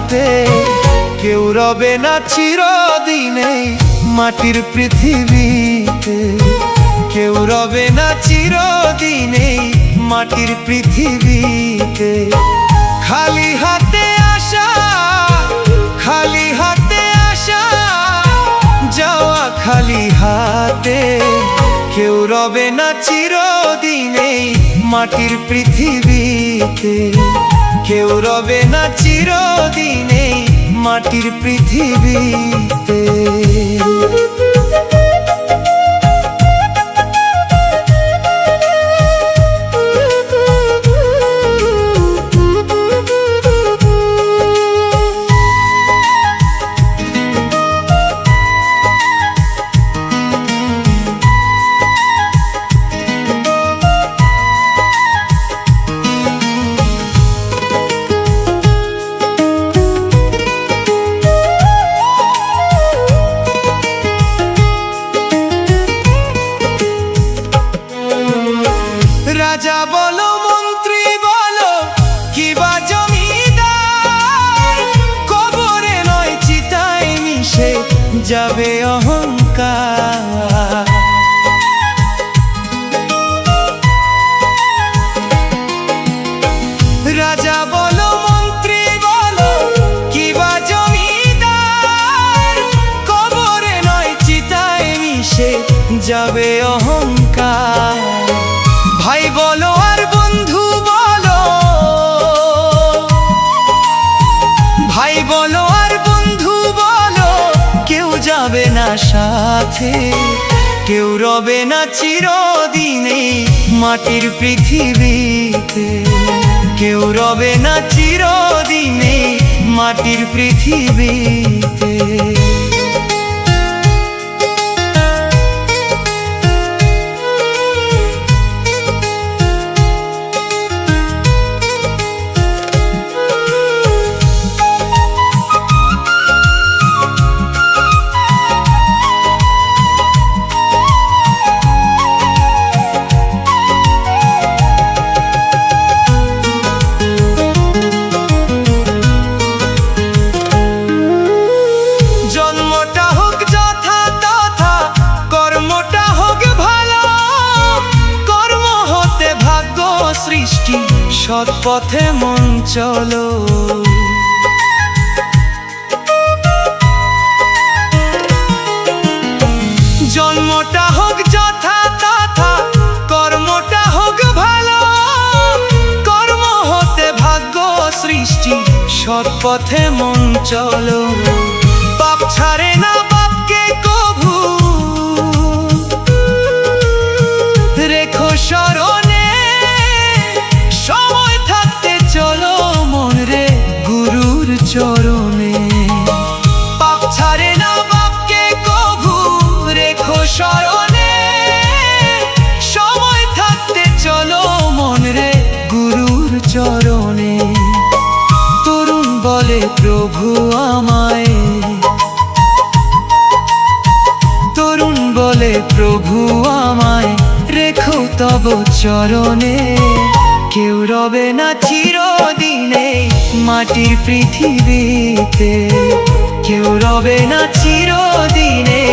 হাতে, কেউ রবে না চিরদিনে মাটির পৃথিবীতে, কেউ রবে না চিরদিনে মাটির পৃথিবীতে। খালি হাতে আসা, খালি হাতে আসা, যাওয়া খালি হাতে, কেউ রবে না চিরদিনে মাটির পৃথিবীতে, কেউ রবে না চিরদিনে মাটির পৃথিবীতে। রাজা বলো, মন্ত্রী বলো, কিবা জমিদার, কবরে নয় চিতায় মিশে যাবে অহংকার। রাজা বলো, মন্ত্রী বলো, কিবা জমিদার, কবরে নয় চিতায় মিশে যাবে অহংকার। ভাই বলো আর বন্ধু বলো, ভাই বলো আর বন্ধু বলো, কেউ যাবে না সাথে, কেউ রবে না চিরদিনে মাটির পৃথিবীতে, কেউ রবে না চিরদিনে মাটির পৃথিবীতে। সৃষ্টি সৎ পথে মন চলো, জন্মটা হোক যথা তথা, কর্মটা হোক ভালো, কর্ম হতে ভাগ্য সৃষ্টি সৎ পথে মন চলো। পাপ ছাড়ে না বাপকে কভু, রেখো স্মরণে, সময় থাকতে চলো মন রে গুরুর চরণে। পাপ ছাড়ে না বাপকে কভু, রেখো স্মরণে, সময় থাকতে চলো মন রে গুরুর চরণে। তরুণ বলে প্রভু আমায়, তরুণ বলে প্রভু আমায়, রেখো তব চরণে, কেউ রবে না চিরদিনে মাটির পৃথিবীতে, কেউ রবে না চিরদিনে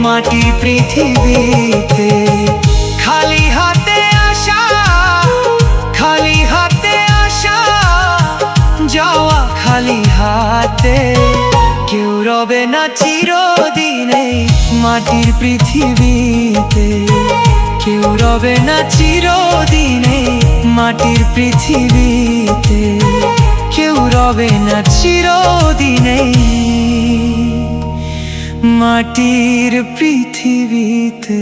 মাটির পৃথিবীতে। খালি হাতে আসা, খালি হাতে আসা, যাওয়া খালি হাতে, কেউ রবে না চিরদিনে মাটির পৃথিবীতে, কেউ রবে না চিরদিনে মাটির পৃথিবীতে, কেউ রবে না চিরদিনে মাটির পৃথিবীতে।